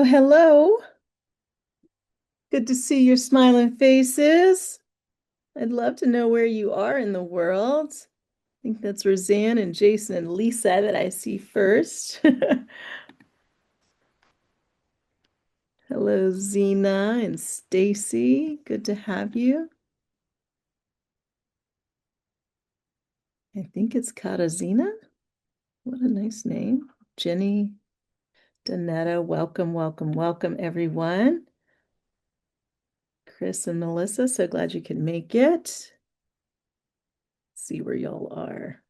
Hello, hello. Good to see your smiling faces. I'd love to know where you are in the world. I think that's Roseanne and Jason and Lisa that I see first. Hello, Zena and Stacy. Good to have you. I think it's Katarzyna. What a nice name. Jenny, Donetta, welcome, welcome, welcome, everyone. Chris and Melissa, so glad you could make it. See where y'all are.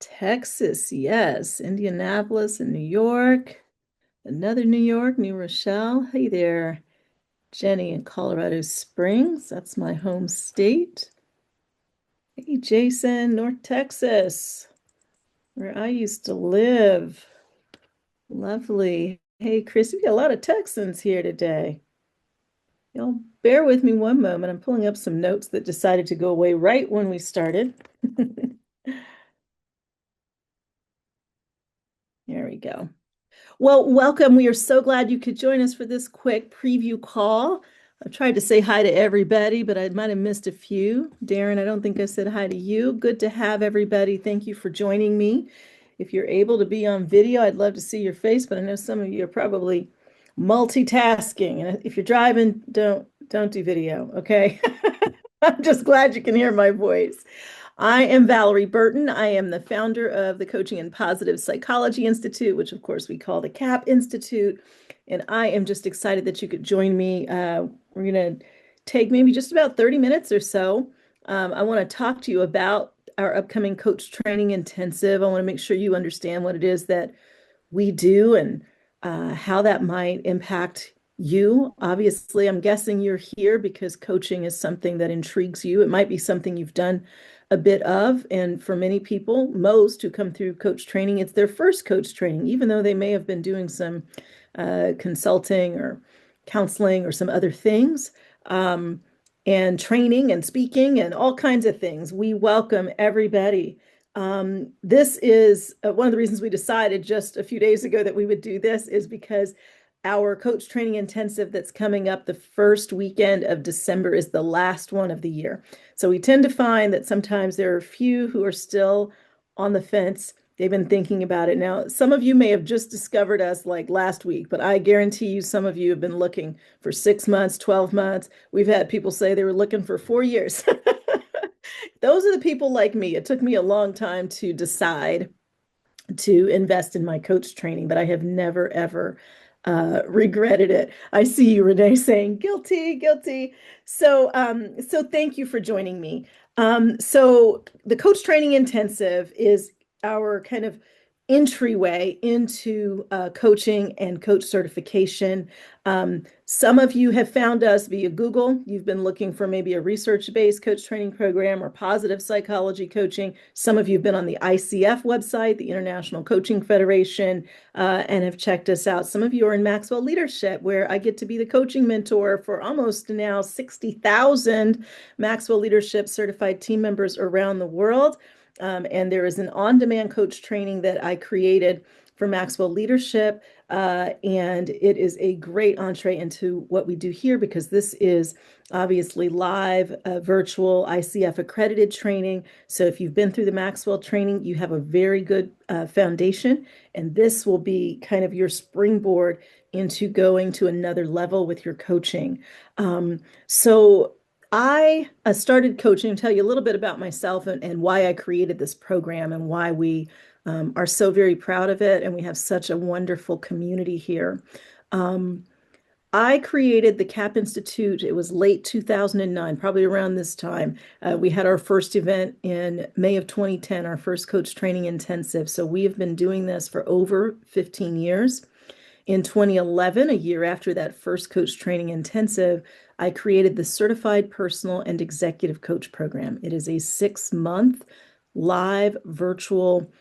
Texas, yes. Indianapolis and New York. Another New York, New Rochelle. Hey there, Jenny in Colorado Springs. That's my home state. Hey, Jason, North Texas, where I used to live. Lovely. Hey, Chris, we got a lot of Texans here today. Y'all bear with me one moment. I'm pulling up some notes that decided to go away right when we started. There we go. Well, welcome. We are so glad you could join us for this quick preview call. I tried to say hi to everybody, but I might have missed a few. Darren, I don't think I said hi to you. Good to have everybody. Thank you for joining me. If you're able to be on video, I'd love to see your face, but I know some of you are probably multitasking. And if you're driving, don't do video, okay? I'm just glad you can hear my voice. I am Valorie Burton. I am the founder of the Coaching and Positive Psychology Institute, which of course we call the CaPP Institute. And I am just excited that you could join me. We're going to take maybe just about 30 minutes or so. I want to talk to you about our upcoming coach training intensive. I want to make sure you understand what it is that we do and how that might impact you. Obviously, I'm guessing you're here because coaching is something that intrigues you. It might be something you've done a bit of. And for many people, most who come through coach training, it's their first coach training, even though they may have been doing some consulting or counseling or some other things. And training and speaking and all kinds of things. We welcome everybody. This is one of the reasons we decided just a few days ago that we would do this is because our coach training intensive that's coming up the first weekend of December is the last one of the year. So we tend to find that sometimes there are a few who are still on the fence. They've been thinking about it. Now, some of you may have just discovered us like last week, but I guarantee you some of you have been looking for 6 months, 12 months. We've had people say they were looking for 4 years. Those are the people like me. It took me a long time to decide to invest in my coach training, but I have never, ever regretted it. I see you, Renee, saying guilty, guilty. So thank you for joining me. So the coach training intensive is our kind of entryway into coaching and coach certification. Some of you have found us via Google. You've been looking for maybe a research-based coach training program or positive psychology coaching. Some of you have been on the ICF website, the International Coaching Federation, and have checked us out. Some of you are in Maxwell Leadership, where I get to be the coaching mentor for almost now 60,000 Maxwell Leadership certified team members around the world. And there is an on-demand coach training that I created for Maxwell Leadership. And it is a great entree into what we do here because this is obviously live, virtual ICF accredited training. So if you've been through the Maxwell training, you have a very good foundation. And this will be kind of your springboard into going to another level with your coaching. So I started coaching, tell you a little bit about myself and why I created this program and why we are so very proud of it. And we have such a wonderful community here. I created the CaPP Institute. It was late 2009, probably around this time. We had our first event in May of 2010, our first coach training intensive. So we have been doing this for over 15 years. In 2011, a year after that first coach training intensive, I created the Certified Personal and Executive Coach Program. It is a 6-month live virtual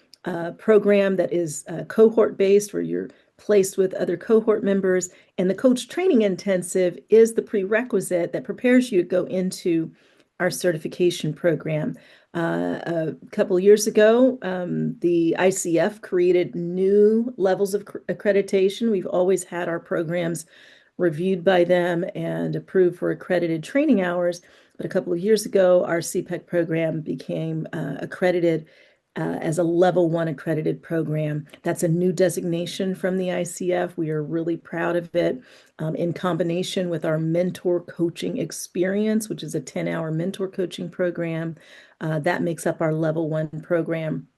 program that is cohort-based, where you're placed with other cohort members. And the coach training intensive is the prerequisite that prepares you to go into our certification program. A couple of years ago, the ICF created new levels of accreditation. We've always had our programs reviewed by them and approved for accredited training hours. But a couple of years ago, our CPEC program became accredited as a level one accredited program. That's a new designation from the ICF. We are really proud of it. In combination with our mentor coaching experience, which is a 10-hour mentor coaching program, that makes up our level one program.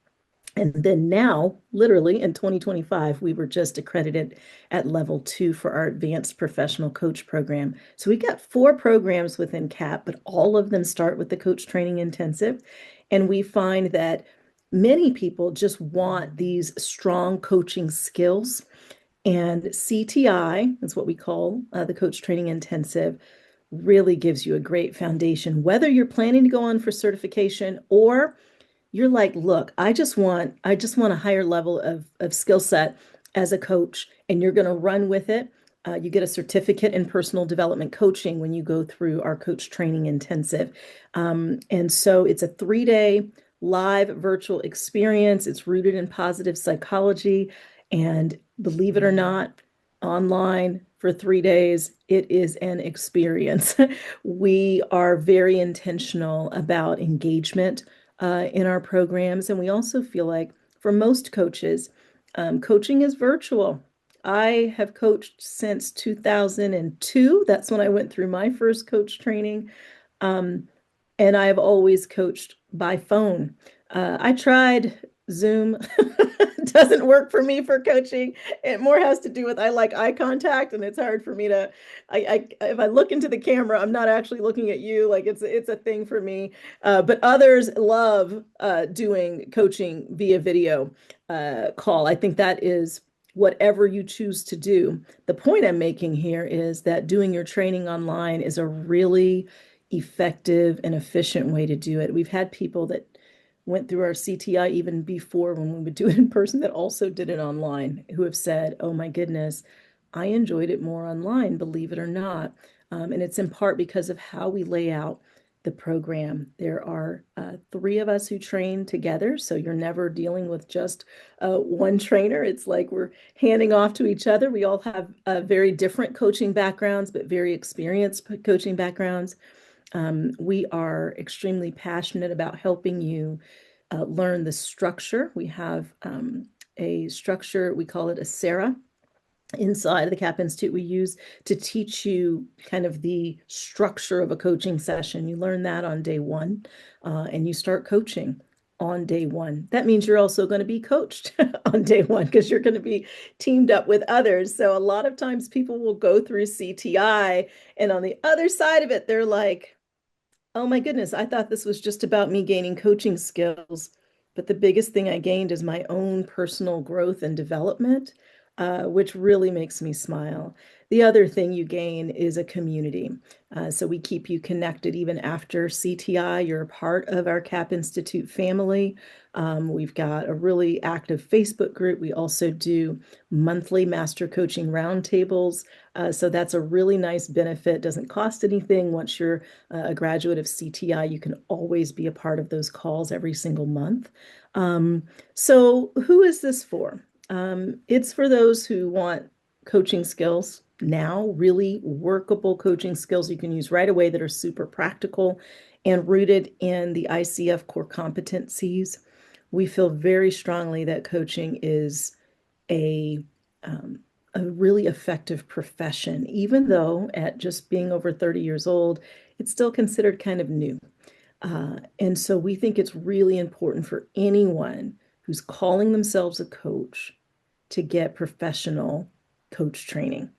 And then now, literally in 2025, we were just accredited at level two for our advanced professional coach program. So we got four programs within CAP, but all of them start with the coach training intensive. And we find that many people just want these strong coaching skills. And CTI is what we call the coach training intensive, really gives you a great foundation, whether you're planning to go on for certification or you're like, look, I just want a higher level of skill set as a coach, and you're going to run with it. You get a certificate in personal development coaching when you go through our coach training intensive. And so it's a 3-day live virtual experience. It's rooted in positive psychology. And believe it or not, online for 3 days, it is an experience. We are very intentional about engagement in our programs. And we also feel like for most coaches, coaching is virtual. I have coached since 2002. That's when I went through my first coach training. Um, and I've always coached by phone. I tried Zoom. Doesn't work for me for coaching. It more has to do with I like eye contact, and it's hard for me to. If I look into the camera, I'm not actually looking at you. Like it's a thing for me. But others love doing coaching via video call. I think that is whatever you choose to do. The point I'm making here is that doing your training online is a really effective and efficient way to do it. We've had people that went through our CTI even before when we would do it in person that also did it online who have said, oh my goodness, I enjoyed it more online, believe it or not. And it's in part because of how we lay out the program. There are three of us who train together, so you're never dealing with just one trainer. It's like we're handing off to each other. We all have very different coaching backgrounds, but very experienced coaching backgrounds. We are extremely passionate about helping you learn the structure. We have a structure, we call it a SARA, inside of the CaPP Institute we use to teach you kind of the structure of a coaching session. You learn that on day one, and you start coaching on day one. That means you're also going to be coached on day one because you're going to be teamed up with others. So a lot of times people will go through CTI, and on the other side of it, they're like, oh my goodness, I thought this was just about me gaining coaching skills, but the biggest thing I gained is my own personal growth and development, which really makes me smile. The other thing you gain is a community. So we keep you connected even after CTI. You're a part of our CaPP Institute family. We've got a really active Facebook group. We also do monthly master coaching roundtables. So that's a really nice benefit. Doesn't cost anything. Once you're a graduate of CTI, you can always be a part of those calls every single month. So who is this for? It's for those who want coaching skills now, really workable coaching skills you can use right away that are super practical and rooted in the ICF core competencies. We feel very strongly that coaching is a a really effective profession, even though at just being over 30 years old, it's still considered kind of new. And so we think it's really important for anyone who's calling themselves a coach to get professional coach training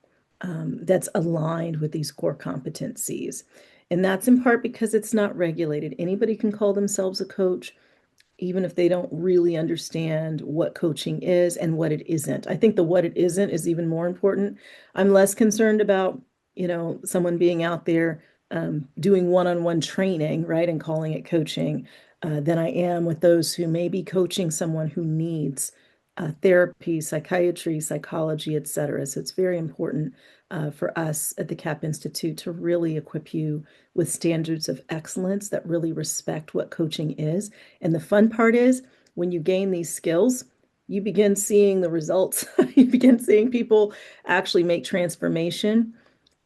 that's aligned with these core competencies. And that's in part because it's not regulated. Anybody can call themselves a coach, even if they don't really understand what coaching is and what it isn't. I think the what it isn't is even more important. I'm less concerned about, someone being out there doing one-on-one training, right, and calling it coaching, than I am with those who may be coaching someone who needs therapy, psychiatry, psychology, et cetera. So it's very important for us at the CaPP Institute to really equip you with standards of excellence that really respect what coaching is. And the fun part is when you gain these skills, you begin seeing the results. You begin seeing people actually make transformation.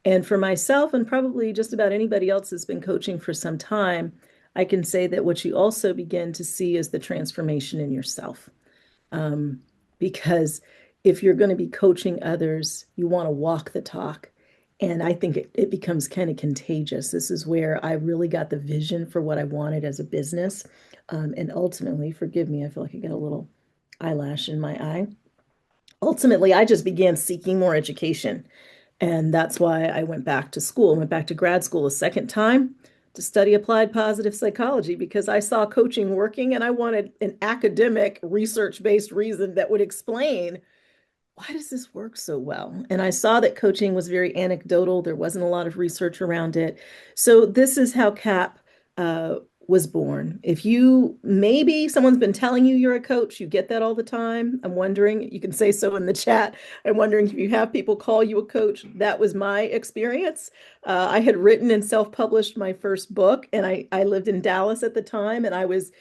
And for myself, and probably just about anybody else that's been coaching for some time, I can say that what you also begin to see is the transformation in yourself. Um, because if you're going to be coaching others, you want to walk the talk. And I think it becomes kind of contagious. This is where I really got the vision for what I wanted as a business. And ultimately, forgive me, I feel like I got a little eyelash in my eye. Ultimately, I just began seeking more education. And that's why I went back to school, went back to grad school a second time to study applied positive psychology because I saw coaching working and I wanted an academic, research-based reason that would explain why does this work so well? And I saw that coaching was very anecdotal. There wasn't a lot of research around it. So this is how CaPP uh, was born. If you maybe someone's been telling you you're a coach, you get that all the time. I'm wondering, you can say so in the chat. I'm wondering if you have people call you a coach. That was my experience. I had written and self-published my first book, and I lived in Dallas at the time, and I was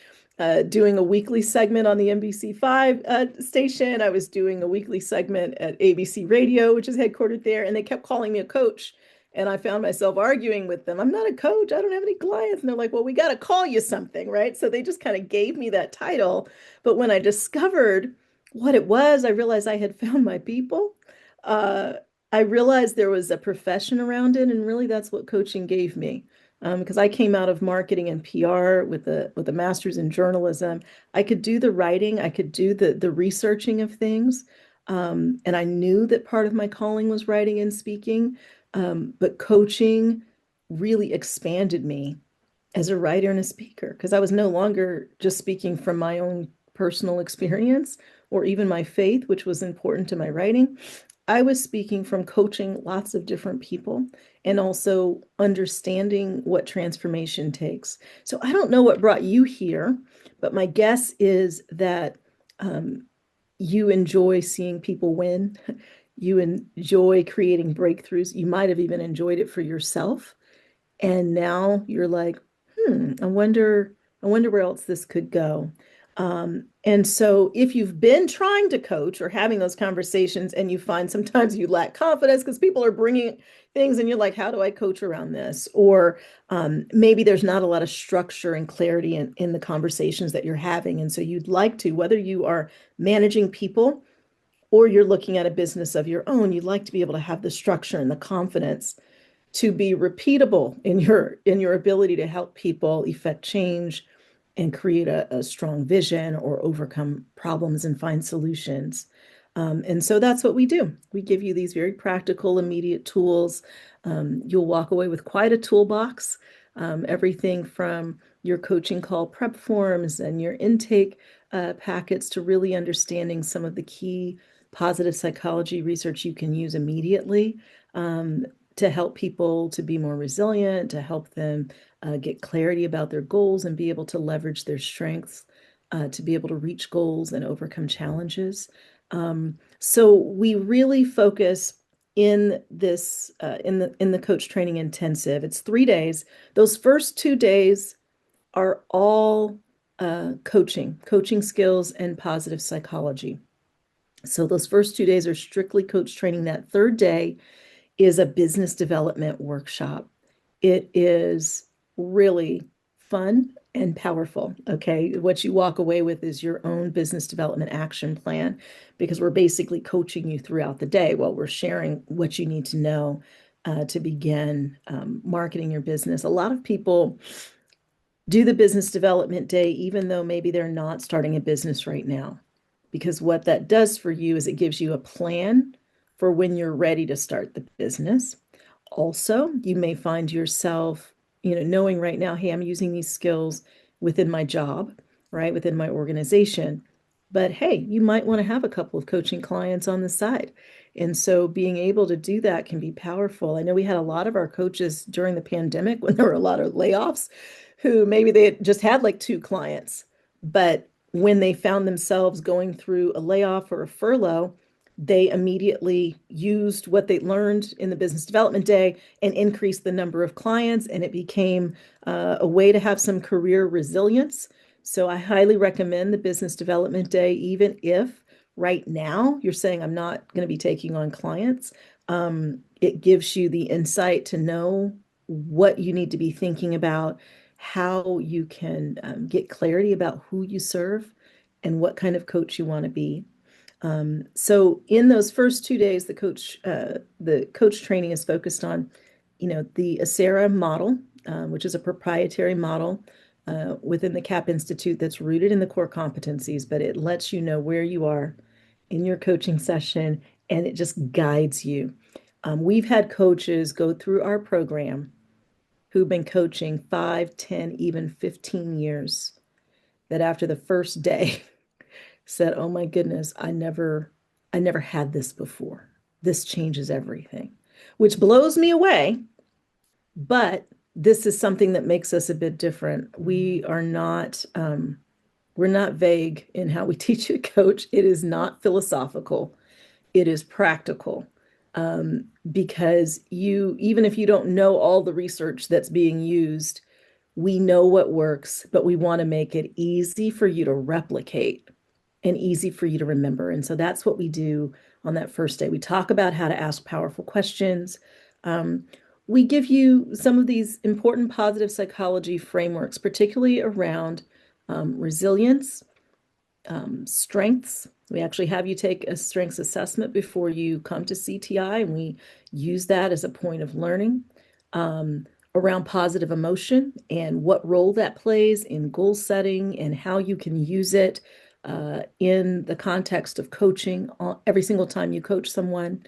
doing a weekly segment on the NBC5 station. I was doing a weekly segment at ABC Radio, which is headquartered there, and they kept calling me a coach. And I found myself arguing with them. I'm not a coach. I don't have any clients. And they're like, well, we got to call you something, right? So they just kind of gave me that title. But when I discovered what it was, I realized I had found my people. Uh, I realized there was a profession around it, and really that's what coaching gave me. Because I came out of marketing and PR with a master's in journalism. I could do the writing, I could do the researching of things. And I knew that part of my calling was writing and speaking. But coaching really expanded me as a writer and a speaker because I was no longer just speaking from my own personal experience or even my faith, which was important to my writing. I was speaking from coaching lots of different people and also understanding what transformation takes. So I don't know what brought you here, but my guess is that um, you enjoy seeing people win. You enjoy creating breakthroughs. You might have even enjoyed it for yourself. And now you're like, I wonder where else this could go. And so if you've been trying to coach or having those conversations and you find sometimes you lack confidence because people are bringing things and you're like, how do I coach around this? Or maybe there's not a lot of structure and clarity in the conversations that you're having. And so you'd like to, whether you are managing people or you're looking at a business of your own, you'd like to be able to have the structure and the confidence to be repeatable in your ability to help people effect change and create a strong vision or overcome problems and find solutions. And so that's what we do. We give you these very practical, immediate tools. You'll walk away with quite a toolbox, everything from your coaching call prep forms and your intake packets to really understanding some of the key positive psychology research you can use immediately to help people to be more resilient, to help them get clarity about their goals and be able to leverage their strengths to be able to reach goals and overcome challenges. So we really focus in this in the coach training intensive. It's 3 days. Those first 2 days are all coaching skills and positive psychology. So those first 2 days are strictly coach training. That third day is a business development workshop. It is really fun and powerful. Okay. What you walk away with is your own business development action plan because we're basically coaching you throughout the day while we're sharing what you need to know to begin marketing your business. A lot of people do the business development day, even though maybe they're not starting a business right now. Because what that does for you is it gives you a plan for when you're ready to start the business. Also, you may find yourself, knowing right now, hey, I'm using these skills within my job, right, within my organization. But hey, you might want to have a couple of coaching clients on the side. And so being able to do that can be powerful. I know we had a lot of our coaches during the pandemic when there were a lot of layoffs who maybe they just had like two clients, but when they found themselves going through a layoff or a furlough, they immediately used what they learned in the business development day and increased the number of clients, and it became a way to have some career resilience. So I highly recommend the business development day, even if right now you're saying I'm not going to be taking on clients. It gives you the insight to know what you need to be thinking about, how you can get clarity about who you serve and what kind of coach you want to be. So in those first 2 days, the coach training is focused on, the ACERA model, which is a proprietary model within the CaPP Institute that's rooted in the core competencies, but it lets you know where you are in your coaching session and it just guides you. We've had coaches go through our program who've been coaching 5, 10, even 15 years that after the first day said, "Oh my goodness, I never had this before. This changes everything," which blows me away. But this is something that makes us a bit different. We're not vague in how we teach you to coach. It is not philosophical. It is practical. Because even if you don't know all the research that's being used, we know what works, but we want to make it easy for you to replicate and easy for you to remember. And so that's what we do on that first day. We talk about how to ask powerful questions. We give you some of these important positive psychology frameworks, particularly around resilience, strengths. We actually have you take a strengths assessment before you come to CTI, and we use that as a point of learning. Around positive emotion and what role that plays in goal setting and how you can use it in the context of coaching every single time you coach someone.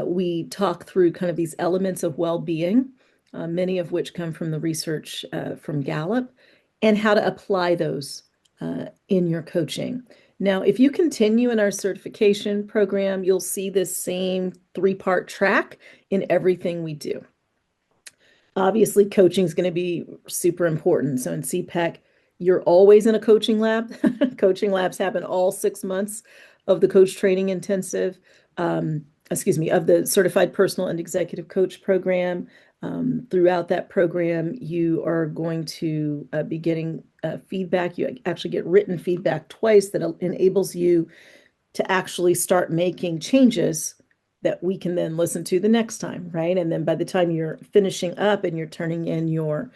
We talk through kind of these elements of well-being, many of which come from the research from Gallup, and how to apply those in your coaching. Now, if you continue in our certification program, you'll see this same 3-part track in everything we do. Obviously, coaching is going to be super important. So in CPEC, you're always in a coaching lab. Coaching labs happen all 6 months of the coach training intensive, of the certified personal and executive coach program. Throughout that program, you are going to be getting feedback. You actually get written feedback twice that enables you to actually start making changes that we can then listen to the next time, right? And then by the time you're finishing up and you're turning in your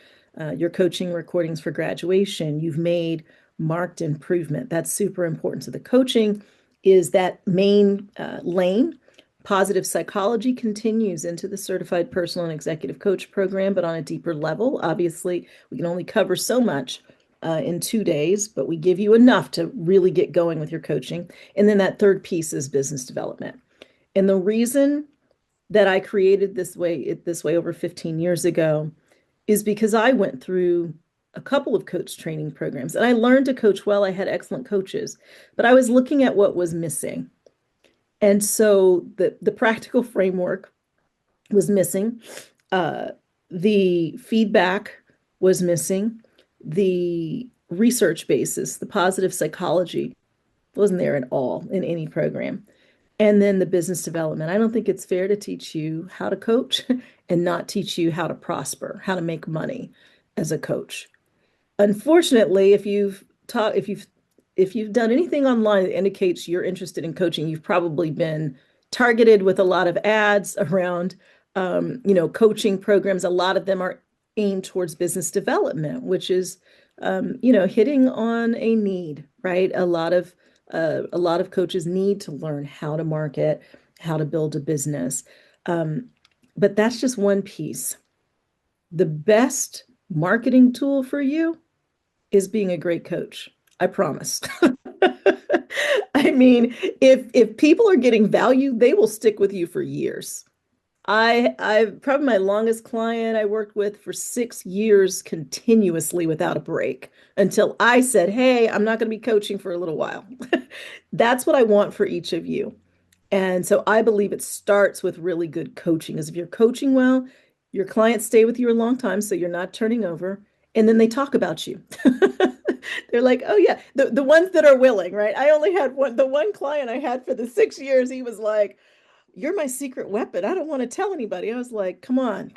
coaching recordings for graduation, you've made marked improvement. That's super important. So the coaching is that main lane. Positive psychology continues into the certified personal and executive coach program, but on a deeper level. Obviously, we can only cover so much in 2 days, but we give you enough to really get going with your coaching. And then that third piece is business development. And the reason that I created this way over 15 years ago is because I went through a couple of coach training programs and I learned to coach well. I had excellent coaches, but I was looking at what was missing. And so the practical framework was missing. The feedback was missing. The research basis, the positive psychology wasn't there at all in any program. And then the business development. I don't think it's fair to teach you how to coach and not teach you how to prosper, how to make money as a coach. Unfortunately, if you've done anything online that indicates you're interested in coaching, you've probably been targeted with a lot of ads around, coaching programs. A lot of them are aimed towards business development, which is, hitting on a need, right? A lot of coaches need to learn how to market, how to build a business. But that's just one piece. The best marketing tool for you is being a great coach. I promise. I mean, if people are getting value, they will stick with you for years. I probably my longest client I worked with for 6 years continuously without a break until I said, "Hey, I'm not going to be coaching for a little while." That's what I want for each of you. And so I believe it starts with really good coaching. Because if you're coaching well, your clients stay with you a long time, so you're not turning over, and then they talk about you. They're like, oh yeah, the ones that are willing, right? I only had the one client I had for the 6 years, he was like, you're my secret weapon. I don't want to tell anybody. I was like, come on,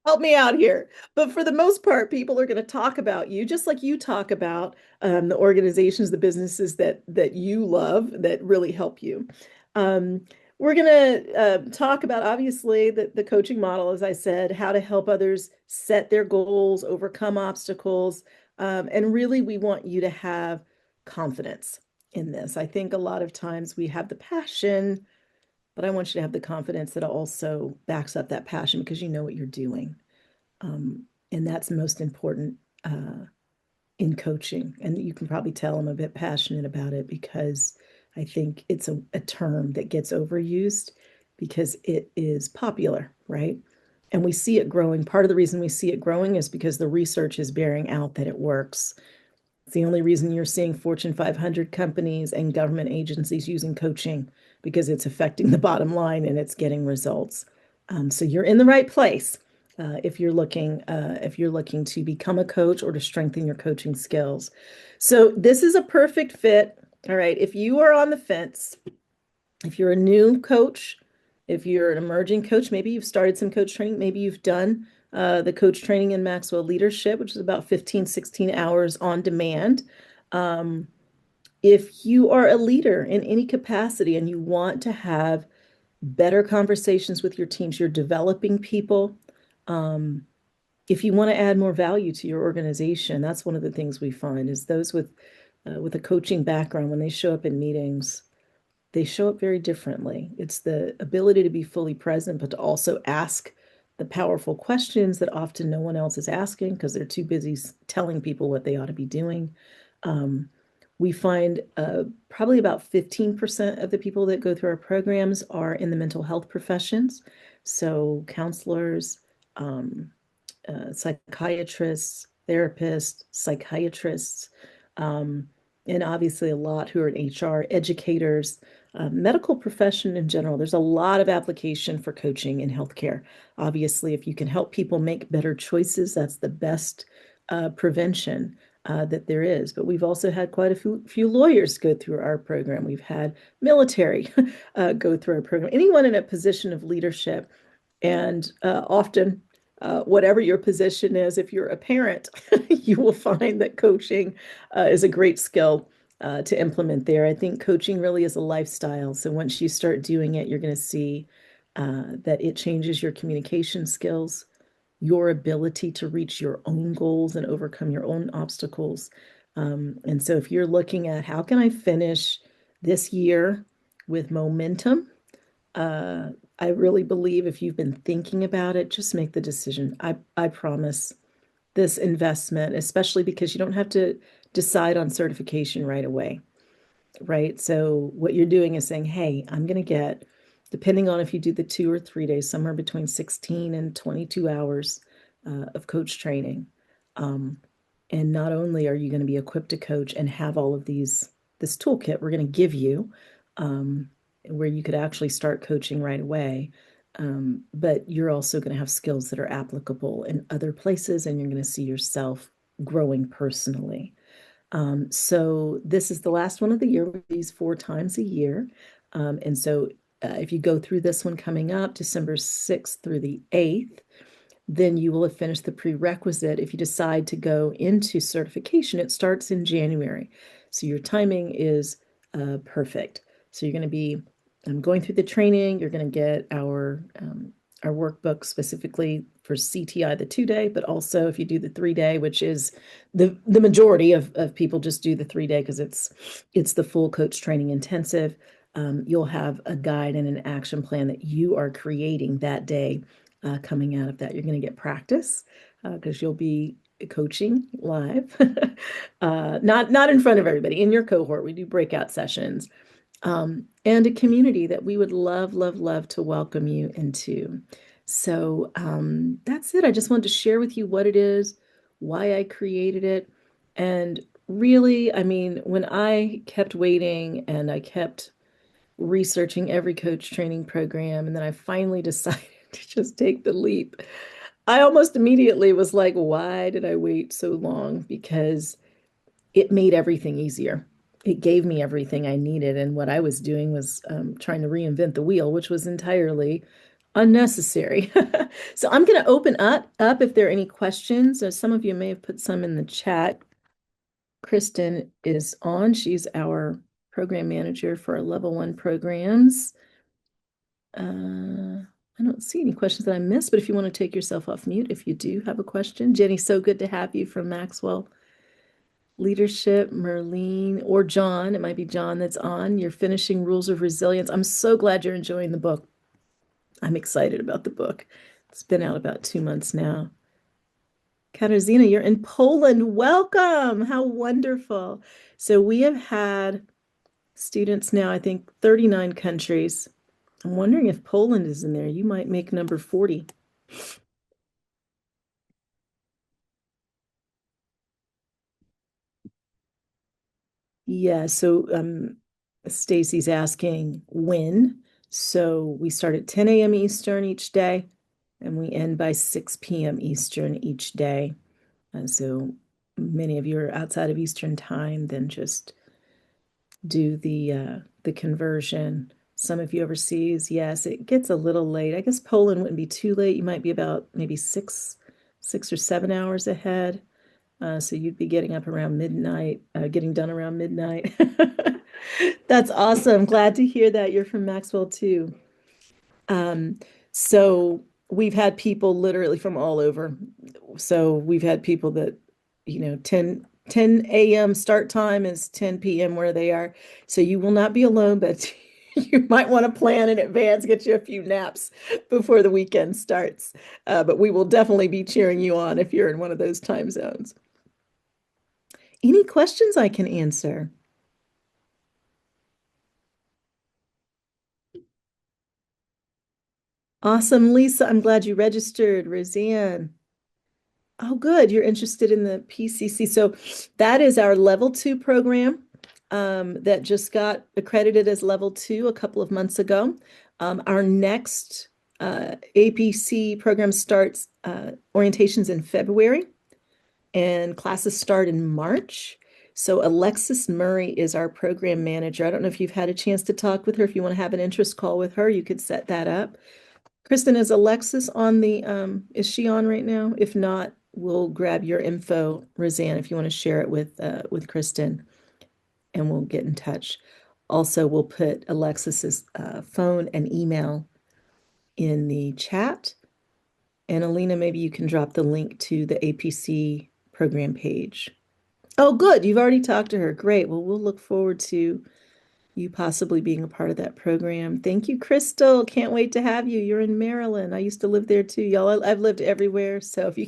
help me out here. But for the most part, people are going to talk about you, just like you talk about the organizations, the businesses that you love that really help you. Um, we're going to talk about obviously the coaching model, as I said, how to help others set their goals, overcome obstacles, and really we want you to have confidence in this. I think a lot of times we have the passion, but I want you to have the confidence that also backs up that passion because you know what you're doing. And that's most important in coaching. And you can probably tell I'm a bit passionate about it because I think it's a term that gets overused because it is popular, right? And we see it growing. Part of the reason we see it growing is because the research is bearing out that it works. It's the only reason you're seeing Fortune 500 companies and government agencies using coaching because it's affecting the bottom line and it's getting results. So you're in the right place if you're looking to become a coach or to strengthen your coaching skills. So this is a perfect fit. All right, if you are on the fence, if you're a new coach, if you're an emerging coach, maybe you've started some coach training, maybe you've done the coach training in Maxwell Leadership, which is about 15, 16 hours on demand. Um, if you are a leader in any capacity and you want to have better conversations with your teams, you're developing people. Um, if you want to add more value to your organization, that's one of the things we find is those with a coaching background, when they show up in meetings, they show up very differently. It's the ability to be fully present, but to also ask the powerful questions that often no one else is asking because they're too busy telling people what they ought to be doing. Um, we find probably about 15% of the people that go through our programs are in the mental health professions. So counselors, um, psychiatrists, therapists, psychiatrists, um, and obviously a lot who are in HR, educators, medical profession in general. There's a lot of application for coaching in healthcare. Obviously, if you can help people make better choices, that's the best prevention that there is. But we've also had quite a few lawyers go through our program. We've had military go through our program. Anyone in a position of leadership, and often whatever your position is, if you're a parent, you will find that coaching is a great skill to implement there. I think coaching really is a lifestyle. So once you start doing it, you're going to see that it changes your communication skills, your ability to reach your own goals and overcome your own obstacles. And so if you're looking at how can I finish this year with momentum, uh, I really believe if you've been thinking about it, just make the decision. I promise this investment, especially because you don't have to decide on certification right away, right? So what you're doing is saying, hey, I'm going to get, depending on if you do the 2 or 3 days, somewhere between 16 and 22 hours of coach training. Um, and not only are you going to be equipped to coach and have all of this toolkit we're going to give you, um, where you could actually start coaching right away. But you're also going to have skills that are applicable in other places, and you're going to see yourself growing personally. So this is the last one of the year. We do these 4 times a year. And so if you go through this one coming up, December 6th through the 8th, then you will have finished the prerequisite. If you decide to go into certification, it starts in January. So your timing is perfect. So you're going to be going through the training. You're going to get our workbook specifically for CTI, the 2 day, but also if you do the 3 day, which is the majority of people just do the 3 day because it's the full coach training intensive. You'll have a guide and an action plan that you are creating that day. Coming out of that, you're going to get practice because you'll be coaching live, not in front of everybody in your cohort. We do breakout sessions, and a community that we would love, love, love to welcome you into. So that's it. I just wanted to share with you what it is, why I created it, and really, I mean, when I kept waiting and I kept researching every coach training program, and then I finally decided to just take the leap. I almost immediately was like, why did I wait so long? Because it made everything easier. It gave me everything I needed. And what I was doing was trying to reinvent the wheel, which was entirely unnecessary. So I'm going to open up if there are any questions. Some of you may have put some in the chat. Kristen is on. She's our program manager for our level one programs. I don't see any questions that I missed, but if you want to take yourself off mute, if you do have a question. Jenny, so good to have you from Maxwell Leadership, Merlene, or John. It might be John that's on. You're finishing Rules of Resilience. I'm so glad you're enjoying the book. I'm excited about the book. It's been out about 2 months now. Katarzyna, you're in Poland. Welcome. How wonderful. So we have had students now, I think 39 countries. I'm wondering if Poland is in there. You might make number 40. Yeah, so Stacy's asking when. So we start at 10 a.m. Eastern each day, and we end by 6 p.m. Eastern each day. And so many of you are outside of Eastern time, then just do the conversion. Some of you overseas, yes, it gets a little late. I guess Poland wouldn't be too late. You might be about maybe 6 or 7 hours ahead. So you'd be getting up around midnight, getting done around midnight. That's awesome. Glad to hear that you're from Maxwell too. Um, so we've had people literally from all over. So we've had people that, 10 a.m. start time is 10 p.m. where they are. So you will not be alone, but you might want to plan in advance, get you a few naps before the weekend starts. But we will definitely be cheering you on if you're in one of those time zones. Any questions I can answer? Awesome, Lisa. I'm glad you registered. Roseanne. Oh, good. You're interested in the PCC. So that is our level two program that just got accredited as level two a couple of months ago. Our next APC program starts orientations in February and classes start in March. So Alexis Murray is our program manager. I don't know if you've had a chance to talk with her. If you want to have an interest call with her, you could set that up. Kristen, is Alexis on is she on right now? If not, we'll grab your info, Roseanne, if you want to share it with Kristen, and we'll get in touch. Also, we'll put Alexis's phone and email in the chat. And Alina, maybe you can drop the link to the APC program page. Oh, good. You've already talked to her. Great. Well, we'll look forward to you possibly being a part of that program. Thank you, Crystal. Can't wait to have you. You're in Maryland. I used to live there too, y'all. I've lived everywhere. So if you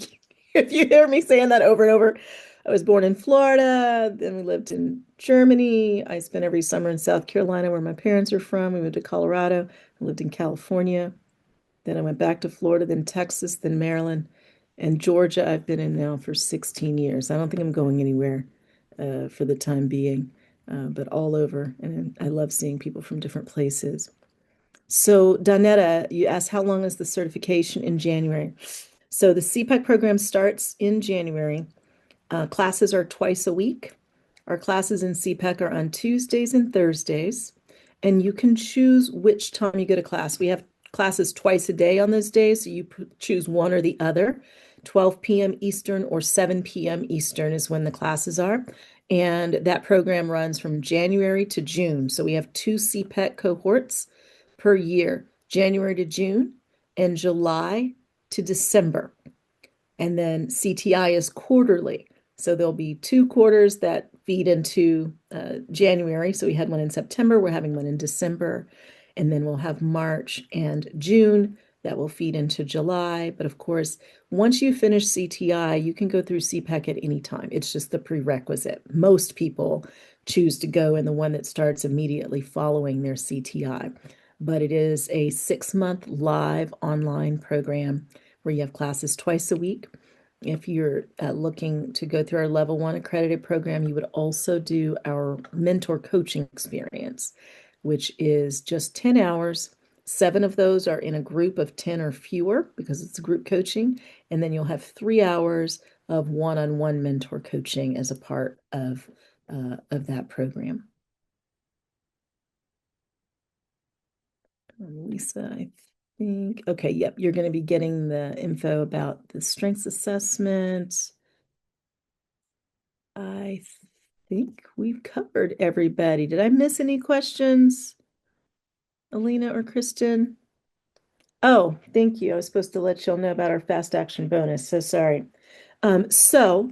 if you hear me saying that over and over, I was born in Florida, then we lived in Germany. I spent every summer in South Carolina where my parents are from. We moved to Colorado. I lived in California. Then I went back to Florida, then Texas, then Maryland, and Georgia. I've been in now for 16 years. I don't think I'm going anywhere for the time being, but all over. And I love seeing people from different places. So, Donetta, you asked how long is the certification in January? So, the CPEC program starts in January. Classes are twice a week. Our classes in CPEC are on Tuesdays and Thursdays, and you can choose which time you go to class. We have classes twice a day on those days, so you choose one or the other. 12 p.m. Eastern or 7 p.m. Eastern is when the classes are. And that program runs from January to June. So we have two CPEC cohorts per year, January to June and July to December. And then CTI is quarterly. So there'll be 2 quarters that feed into January. So we had one in September, we're having one in December, and then we'll have March and June that will feed into July. But of course, once you finish CTI, you can go through CPEC at any time. It's just the prerequisite. Most people choose to go in the one that starts immediately following their CTI. But it is a 6-month live online program where you have classes twice a week. If you're looking to go through our level one accredited program, you would also do our mentor coaching experience, which is just 10 hours 7 of those are in a group of 10 or fewer because it's group coaching. And then you'll have 3 hours of one-on-one mentor coaching as a part of that program. Lisa, I think, okay, yep, you're going to be getting the info about the strengths assessment. I think we've covered everybody. Did I miss any questions, Alina or Kristen? Oh, thank you. I was supposed to let y'all know about our fast action bonus. So sorry. So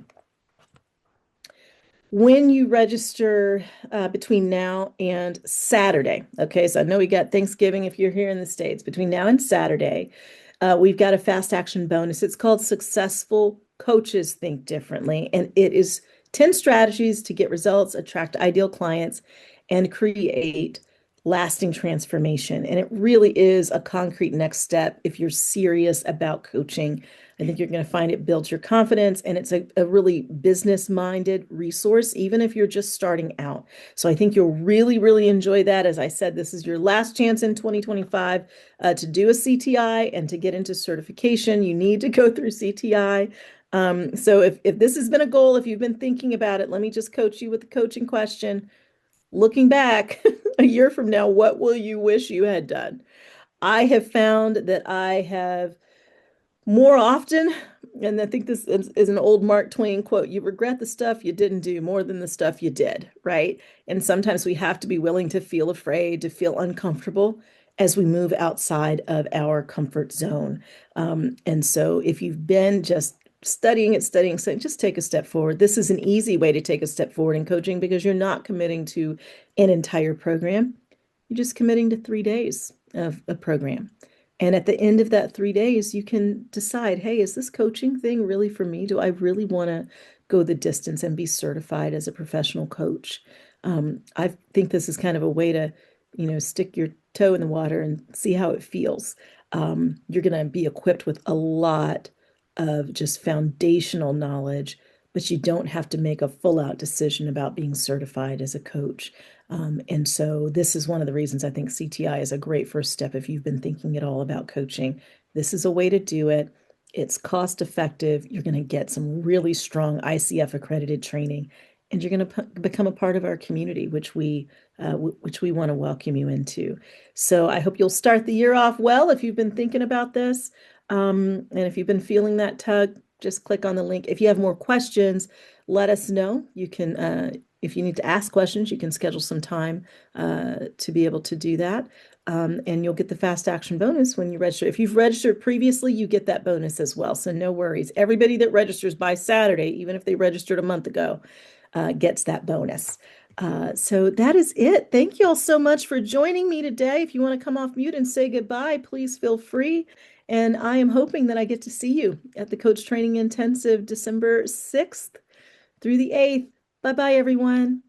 when you register between now and Saturday, okay, so I know we got Thanksgiving if you're here in the States. Between now and Saturday, we've got a fast action bonus. It's called Successful Coaches Think Differently, and it is 10 strategies to get results, attract ideal clients, and create lasting transformation. And it really is a concrete next step if you're serious about coaching. I think you're going to find it builds your confidence, and it's a really business-minded resource, even if you're just starting out. So I think you'll really, really enjoy that. As I said, this is your last chance in 2025 to do a CTI and to get into certification. You need to go through CTI. So if this has been a goal, if you've been thinking about it, let me just coach you with the coaching question. Looking back a year from now, what will you wish you had done? I have found that I have more often, and I think this is an old Mark Twain quote, you regret the stuff you didn't do more than the stuff you did, right? And sometimes we have to be willing to feel afraid, to feel uncomfortable as we move outside of our comfort zone. And so if you've been just studying, so just take a step forward. This is an easy way to take a step forward in coaching because you're not committing to an entire program. You're just committing to 3 days of a program. And at the end of that 3 days, you can decide, hey, is this coaching thing really for me? Do I really want to go the distance and be certified as a professional coach? I think this is kind of a way to, stick your toe in the water and see how it feels. You're going to be equipped with a lot of just foundational knowledge, but you don't have to make a full out decision about being certified as a coach. And so this is one of the reasons I think CTI is a great first step if you've been thinking at all about coaching. This is a way to do it. It's cost effective. You're going to get some really strong ICF accredited training, and you're going to become a part of our community, which we want to welcome you into. So I hope you'll start the year off well if you've been thinking about this. And if you've been feeling that tug, just click on the link. If you have more questions, let us know. You can, if you need to ask questions, you can schedule some time to be able to do that. And you'll get the fast action bonus when you register. If you've registered previously, you get that bonus as well. So no worries. Everybody that registers by Saturday, even if they registered a month ago, gets that bonus. So that is it. Thank you all so much for joining me today. If you want to come off mute and say goodbye, please feel free. And I am hoping that I get to see you at the Coach Training Intensive December 6th through the 8th. Bye-bye, everyone.